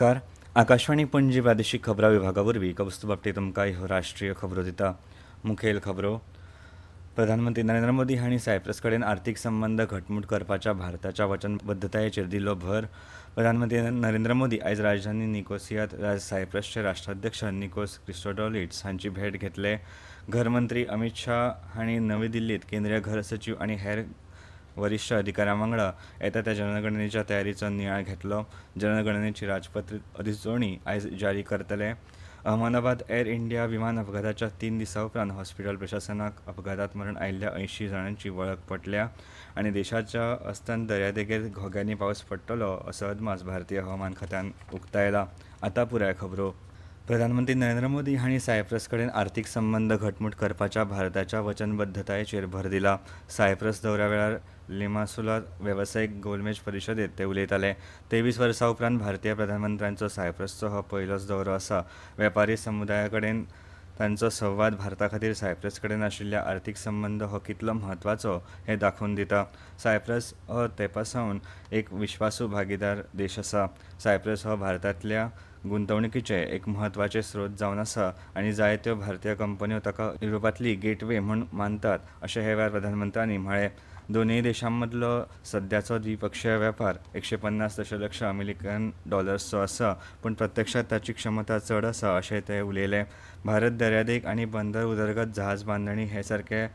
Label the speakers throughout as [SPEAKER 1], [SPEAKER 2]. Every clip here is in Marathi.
[SPEAKER 1] नमस्कार. आकाशवाणी पणजी प्रादेशीक खबरां विभागा वरवीं कवस्तू बाबतींत तुमकां ह्यो राष्ट्रीय खबरो दिता. मुखेल खबरो. प्रधानमंत्री नरेंद्र मोदी हांणी सायप्रस कडेन आर्थीक संबंद घटमूट करपाच्या भारताच्या वचनबद्धतायेचेर दिलो भर. प्रधानमंत्री नरेंद्र मोदी आयज राजधानी निकोसियांत सायप्रसचे राष्ट्राध्यक्ष निकोस क्रिस्टोडोलिड्स हांची भेट घेतले. घरमंत्री अमित शाह हांणी नवी दिल्लींत केंद्रीय घर सचिव आनी हेर वरिश्ठ अधिकाऱ्यां वांगडा येता त्या जनगणनेच्या तयारीचो नियाळ घेतलो. जनगणनेची राजपत्रीत अधिसुचोवणी आयज जारी करतले. अहमदाबाद एअर इंडिया विमान अपघाताच्या 3 दिसां उपरांत हॉस्पिटल प्रशासनाक अपघातांत मरण आयिल्ल्या 80 जाणांची वळख पटल्या आनी देशाच्या अस्तंत दर्यादेगेर घोग्यांनी पावस पडटलो असो अदमास भारतीय हवामान खात्यान उक्तायला. आतां पुराय खबरो. प्रधानमंत्री नरेंद्र मोदी हांणी सायप्रस कडेन आर्थीक संबंद घटमूट करपाच्या भारताच्या वचनबद्धतायेचेर भर दिला. सायप्रस दौऱ्या वेळार लिमासोला वेवसायीक गोलमेज परिशदेंत ते उलयताले. 23 वर्सां उपरांत भारतीय प्रधानमंत्र्यांचो सायप्रसचो हो पयलोच दौरो आसा. वेपारी समुदाया कडेन तांचो संवाद भारता खातीर सायप्रस कडेन आशिल्ल्या आर्थीक संबंद हो कितलो म्हत्वाचो हें दाखोवन दिता. सायप्रस हो तेंपासावन एक विश्वासू भागीदार देश आसा. सायप्रस हो भारतांतल्या गुंतवणुकीचे एक म्हत्वाचे स्रोत जावन आसा आनी जायत्यो भारतीय कंपन्यो ताका युरोपांतली गेटवे म्हूण मानतात अशें ह्या वेळार प्रधानमंत्र्यांनी म्हळें. दोनूय देशां मदलो सद्याचो द्विपक्षीय वेपार 150 दशलक्ष अमेरिकन डॉलर्सचो आसा, पूण प्रत्यक्षांत ताची क्षमता चड आसा अशें ते उलयले. भारत दर्यादेग आनी बंदर उदरगत जहाज बांदणी हे सारके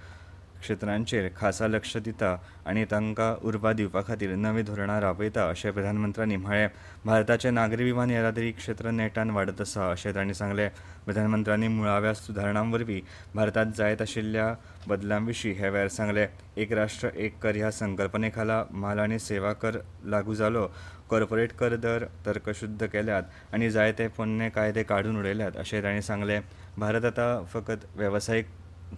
[SPEAKER 1] क्षेत्रांचेर खासा लक्ष दिता आनी तांकां उर्बा दिवपा खातीर नवीं धोरणां राबयता अशें प्रधानमंत्र्यांनी म्हळें. भारताचें नागरी विमान येरादारी क्षेत्र नेटान वाडत आसा अशें तांणी सांगलें. प्रधानमंत्र्यांनी मुळाव्या सुदारणां वरवीं भारतांत जायत आशिल्ल्या बदलां विशीं हे वेळार सांगलें. एक राष्ट्र एक कर ह्या संकल्पने खाला माल आनी सेवा कर लागू जालो, कॉर्पोरेट कर दर तर्कशुद्ध केल्यात आनी जायते पोन्ने कायदे काडून उडयल्यात अशें तांणी सांगलें. भारत आतां फकत वेवसायीक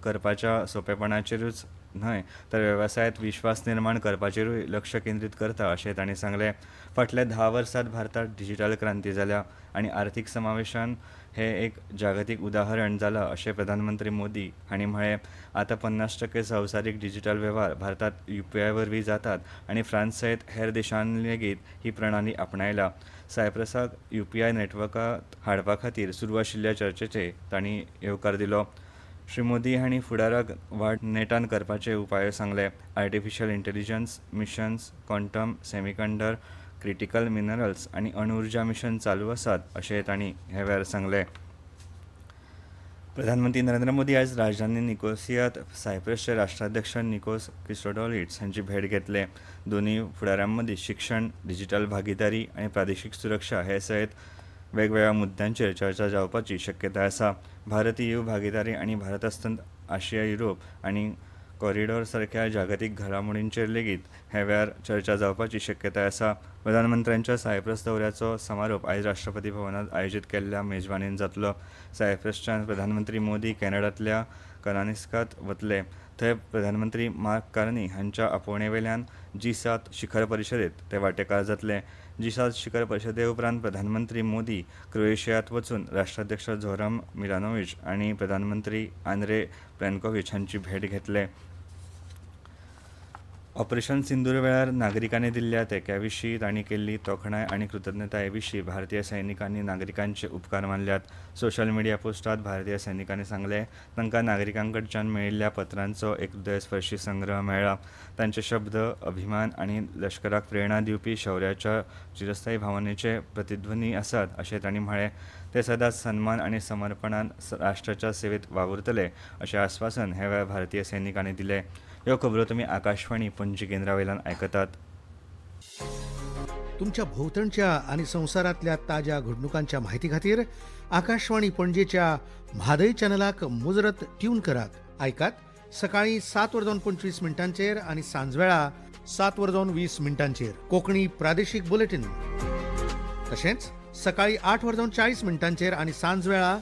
[SPEAKER 1] करपाच्या सोंपेपणाचेरूच न्हय तर वेवसायांत विश्वास निर्माण करपाचेरूय लक्ष केंद्रीत करता अशें तांणी सांगलें. फाटल्या 10 वर्सांत भारतांत डिजिटल क्रांती जाल्या आनी आर्थीक समावेशान हें एक जागतीक उदाहरण जालां अशें प्रधानमंत्री मोदी हांणी म्हळें. आतां 50% संवसारीक डिजिटल वेव्हार भारतांत UPI वरवीं जातात आनी फ्रांस सयत हेर देशांनी लेगीत ही प्रणाली आपणायल्या. सायप्रसाक UPI नेटवर्कांत हाडपा खातीर सुरू आशिल्ल्या चर्चेचे तांणी येवकार दिलो. श्री मोदी हांणी फुडाराक वाड नेटान करपाचे उपाय सांगले. Artificial intelligence missions, quantum semiconductor, critical minerals आनी अणुउर्जा मिशन चालू आसात अशें तांणी हे वेळार सांगलें. प्रधानमंत्री नरेंद्र मोदी आयज राजधानी निकोसियांत सायप्रसचे राष्ट्राध्यक्ष निकोस क्रिस्टोडोलिड्स हांची भेट घेतले. दोनूय फुडाऱ्यां मदीं शिक्षण, डिजिटल भागीदारी आनी प्रादेशीक सुरक्षा हे सयत वेगवेगळ्या मुद्द्यांचेर चर्चा जावपाची शक्यताय आसा. भारत EU भागीदारी आनी भारत अस्तंत आशिया युरोप आनी कॉरिडॉर सारख्या जागतीक घडामोडींचेर लेगीत हे वेळार चर्चा जावपाची शक्यताय आसा. प्रधानमंत्र्यांच्या सायप्रस दौऱ्याचो समारोप आयज राष्ट्रपती भवनांत आयोजीत केल्ल्या मेजवानीन जातलो. सायप्रसच्यान प्रधानमंत्री मोदी कॅनडांतल्या कनानिस्कांत वतले. थंय प्रधानमंत्री मार्क कार्नी हांच्या आपोवणे G7 शिखर परिशदेंत ते वांटेकार जातले. G7 शिखर परिशदे उपरांत प्रधानमंत्री मोदी क्रोएशियांत वचून राष्ट्राध्यक्ष झोरम मिलानोविच आनी प्रधानमंत्री आंद्रे प्लॅनकोविच हांची भेट घेतले. ऑपरेशन सिंदूर वेळार नागरिकांनी दिल्ल्या तेंक्या विशीं तांणी केल्ली तोखणाय आनी कृतज्ञताये विशीं भारतीय सैनिकांनी नागरिकांचे उपकार मानल्यात. सोशल मिडिया पोस्टांत भारतीय सैनिकांनी सांगलें तांकां नागरिकां कडच्यान मेळिल्ल्या पत्रांचो एक हृदयस्पर्शी संग्रह मेळ्ळा. तांचे शब्द अभिमान आनी लश्कराक प्रेरणा दिवपी शौर्याच्या चिरस्थायी भावनेचे प्रतिध्वनी आसात अशें तांणी म्हळें. ते सदांच सन्मान आनी समर्पणान राष्ट्राच्या सेवेत वावुरतले अशें आस्वासन हे वेळार भारतीय सैनिकांनी दिलें. ह्यो खबरो तुमी आकाशवाणी पणजी केंद्रा वयल्यान आयकतात.
[SPEAKER 2] तुमच्या भोवतणच्या आणि संवसारातल्या ताज्या घडणुकांच्या माहिती खातीर आकाशवाणी पणजेच्या म्हादय चॅनलाक मुजरत ट्यून करात. ऐकात सकाळी 7:25 आणि सांजवेळा 7:20 कोंकणी प्रादेशीक बुलेटिन. तशेंच सकाळी 8:40 आणि सांजवेळा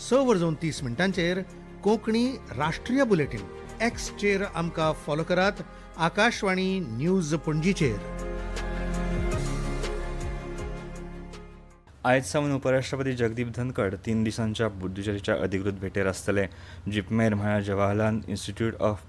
[SPEAKER 2] 6:30 कोंकणी राष्ट्रीय बुलेटिन. एक्सचेर आमकां फॉलो करात. आकाशवाणी न्यूज पणजीचेर.
[SPEAKER 1] आयज सावन उपराष्ट्रपती जगदीप धनखड 3 दिसांच्या पुद्दुचेरीच्या अधिकृत भेटेर आसतले. जिपमेर म्हळ्यार Jawaharlal institute of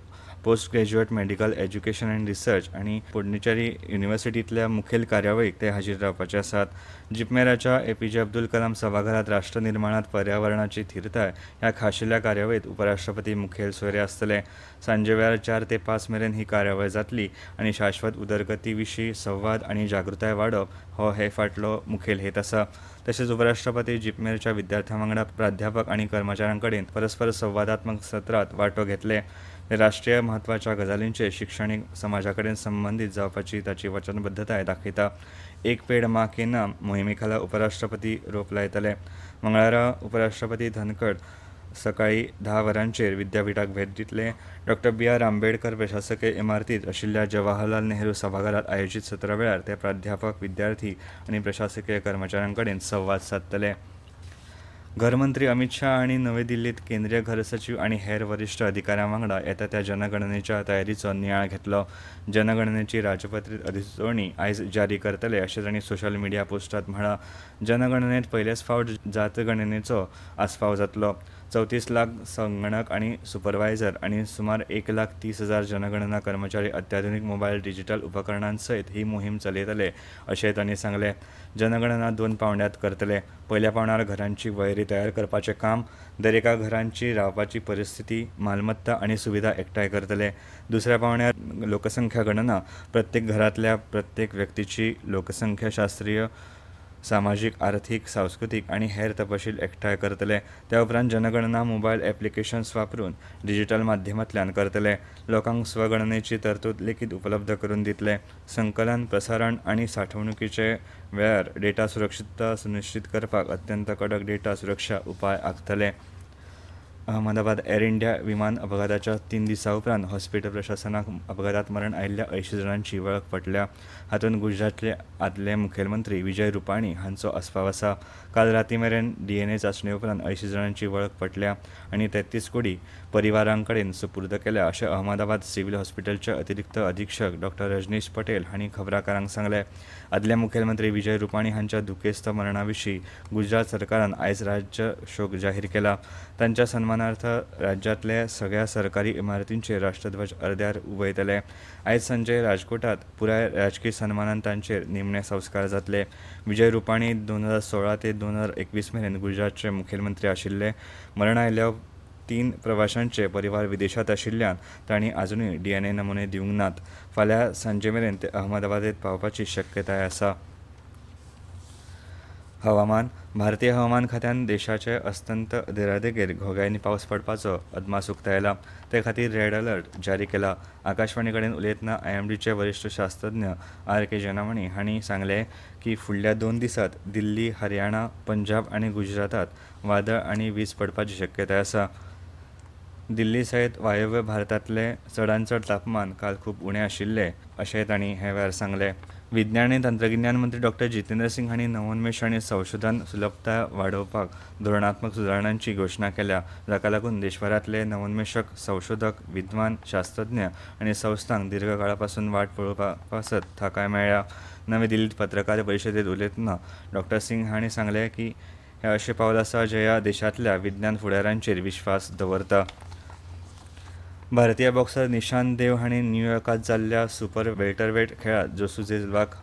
[SPEAKER 1] post graduate medical education and research आनी पुडुचेरी युनिव्हर्सिटींतल्या मुखेल कार्यावळीक ते हाजीर रावपाचे आसात. जिपमेराच्या एपीजे अब्दुल कलाम सभाघरांत राष्ट्र निर्माणात पर्यावरणाची स्थिरताय ह्या खाशेल्या कार्यावळीत उपराष्ट्रपती मुखेल सोयरे आसतले. सांजे वेळार 4 ते 5 मेरेन ही कार्यावळ जातली आनी शाश्वत उदरगती विशीं संवाद आनी जागृताय वाडप हो हे फाटलो मुखेल हेत आसा. तशेंच उपराष्ट्रपती जिपमेरच्या विद्यार्थ्यां वांगडा प्राध्यापक आनी कर्मचाऱ्यां कडेन परस्पर संवादात्मक सत्रांत वांटो घेतले. राष्ट्रीय म्हत्वाच्या गजालींचेर शिक्षणीक समाजा कडेन संबंदीत जावपाची ताची वचनबद्धताय दाखयता. एक पेड मा के नाम मोहिमे खाला उपराष्ट्रपती रोप लायतले. मंगळारा उपराष्ट्रपती धनखड सकाळी 10 वरांचेर विद्यापिठाक भेट दितले. डॉ. बी.आर. आंबेडकर प्रशासकीय इमारतींत आशिल्ल्या जवाहरलाल नेहरू सभाघरांत आयोजीत सत्रा वेळार ते प्राध्यापक, विद्यार्थी आनी प्रशासकीय कर्मचाऱ्यां कडेन संवाद सादतले. घरमंत्री अमित शाह हांणी नवी दिल्लींत केंद्रीय घर सचीव आनी हेर वरिश्ठ अधिकाऱ्यां वांगडा येता त्या जनगणनेच्या तयारीचो नियाळ घेतलो. जनगणनेची राजपत्रीत अधिसुचोवणी आयज जारी करतले अशें तांणी सोशल मिडिया पोस्टांत म्हळां. जनगणनेंत पयलेच फावट जात गणनेचो आस्पाव जातलो. 34 लाख संगणक आनी सुपरवायझर आनी सुमार 1,30,000 जनगणना कर्मचारी अत्याधुनीक मोबायल डिजिटल उपकरणां सयत ही मोहीम चलयतले अशें तांणी सांगलें. जनगणना 2 पांवड्यांत करतले. पयल्या पांवड्यार घरांची वळेरी तयार करपाचें काम, दरेका घरांची रावपाची परिस्थिती, मालमत्ता आनी सुविधा एकठांय करतले. दुसऱ्या पांवड्यार लोकसंख्या गणना, प्रत्येक घरांतल्या प्रत्येक व्यक्तीची लोकसंख्या शास्त्रीय, सामाजीक, आर्थीक, सांस्कृतीक आनी हेर तपशील एकठांय करतले. त्या उपरांत जनगणना मोबायल ॲप्लिकेशन्स वापरून डिजिटल माध्यमांतल्यान करतले. लोकांक स्वगणनेची तरतूद लेगीत उपलब्ध करून दितले. संकलन, प्रसारण आनी साठवणुकीचे वेळार डेटा सुरक्षीतता सुनिश्चित करपाक अत्यंत कडक डेटा सुरक्षा उपाय आखतले. अहमदाबाद एअर इंडिया विमान अपघाताच्या 3 दिसां उपरांत हॉस्पिटल प्रशासनाक अपघातात मरण आयिल्ल्या 80 जाणांची वळख पटल्या. हातूंत गुजरातचे आदले मुखेलमंत्री विजय रुपाणी हांचो आस्पाव आसा. काल राती मेरेन DNA चांचणे उपरांत 80 जाणांची वळख पटल्या आनी 33 कुडी परिवारां कडेन सुपूर्द केल्या अशें अहमदाबाद सिव्हील हॉस्पिटलचे अतिरिक्त अधीक्षक डॉ. रजनीश पटेल हांणी खबराकारांक सांगलें. आदले मुखेलमंत्री विजय रुपाणी हांच्या दुखेस्त मरणा विशीं गुजरात सरकारान आयज राज्य शोक जाहीर केला. तांच्या सन्मानार्थ राज्यांतले सगळ्या सरकारी इमारतींचेर राष्ट्रध्वज अर्द्यार उबयतले. आयज सांजे राजकोटात पुराय राजकी सन्मानान तांचेर निमणे संस्कार जातले. विजय रुपाणी 2016 ते 2021 मेरेन गुजरातचे मुखेलमंत्री आशिल्ले. मरण आयिल्ल्या 3 प्रवाशांचे परिवार विदेशांत आशिल्ल्यान तांणी आजुनूय DNA नमुने दिवंक नात. फाल्यां सांजे मेरेन ते अहमदाबादेत पावपाची शक्यताय आसा. हवामान. भारतीय हवामान खात्यान देशाचे अस्तंत दर्यादेगेर घोग्यांनी पावस पडपाचो अदमास उक्तायला. ते खातीर रेड अलर्ट जारी केला. आकाशवाणी कडेन उलयतना IMDचे वरिश्ठ शास्त्रज्ञ R.K. जेनामणी हांणी सांगलें की फुडल्या 2 दिसांत दिल्ली, हरियाणा, पंजाब आनी गुजरातात वादळ आनी वीज पडपाची शक्यताय आसा. दिल्ली सयत वायव्य भारतांतले चडांत चड तापमान काल खूब उणें आशिल्लें अशें तांणी हे वेळार सांगलें. विज्ञान आनी तंत्रगिन्यान मंत्री डॉ. जितेंद्र सिंग हांणी नवोन्मेश आनी संशोधन सुलभताय वाडोवपाक धोरणात्मक सुदारणांची घोशणा केल्या, जाका लागून देशभरांतले नवोन्मेशक, संशोधक, विद्वान, शास्त्रज्ञ आनी संस्थांक दीर्घ काळा पासून वाट पळोवपा पासत थाकाय मेळ्ळ्या. नवी दिल्लींत पत्रकार परिशदेंत उलयतना डॉ. सिंग हांणी सांगलें की हें अशें पावल आसा जें ह्या देशांतल्या विज्ञान फुडाऱ्यांचेर विश्वास दवरता. भारतीय बॉक्सर निशांत देव हांणी न्यूयॉर्कांत जाल्ल्या सुपर वेल्टरवेट खेळांत जोसुझे सिल्वाक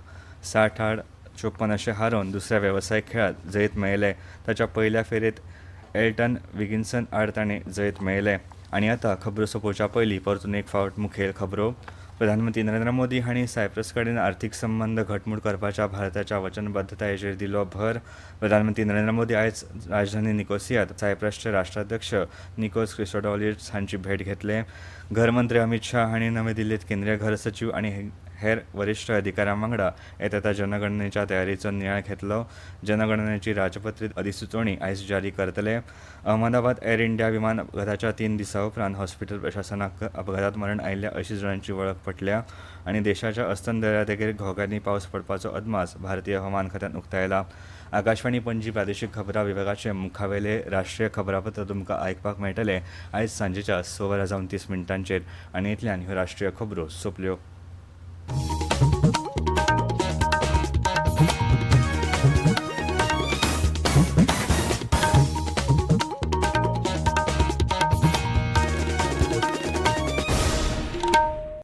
[SPEAKER 1] 60 आड 54 अशें हारोवन दुसऱ्या वेवसायीक खेळांत जैत मेळयलें. ताच्या पयल्या फेरयेंत एल्टन विगिन्सन आड ताणें जैत मेळयलें. आनी आतां खबरो सोंपोवच्या पयलीं परतून एक फावट मुखेल खबरो. प्रधानमंत्री नरेंद्र मोदी हांणी सायप्रस कडेन आर्थीक संबंद घटमूट करपाच्या भारताच्या वचनबद्धतायेचेर दिलो भर. प्रधानमंत्री नरेंद्र मोदी आयज राजधानी निकोसियांत सायप्रसचे राष्ट्राध्यक्ष निकोस क्रिस्टोडोलिस हांची भेट घेतले. घरमंत्री अमित शाह हांणी नवी दिल्लींत केंद्रीय घर सचीव आनी हेर वरिश्ठ अधिकाऱ्यां वांगडा येता त्या जनगणनेच्या तयारीचो नियाळ घेतलो. जनगणनेची राजपत्रीत अधिसुचोवणी आयज जारी करतले. अहमदाबाद एअर इंडिया विमान अपघाताच्या 3 दिसां उपरांत हॉस्पिटल प्रशासनाक अपघातात मरण आयिल्ल्या 80 जाणांची वळख पटल्या आनी देशाच्या अस्तंत दर्यादेगेर घोग्यांनी पावस पडपाचो अदमास भारतीय हवामान खात्यान उक्तायला. आकाशवाणी पणजी प्रादेशीक खबरां विभागाचे मुखावेले राष्ट्रीय खबरापत्र तुमकां आयकपाक मेळटले आयज सांजेच्या 6:30 आनी इतल्यान ह्यो राष्ट्रीय खबरो सोंपल्यो.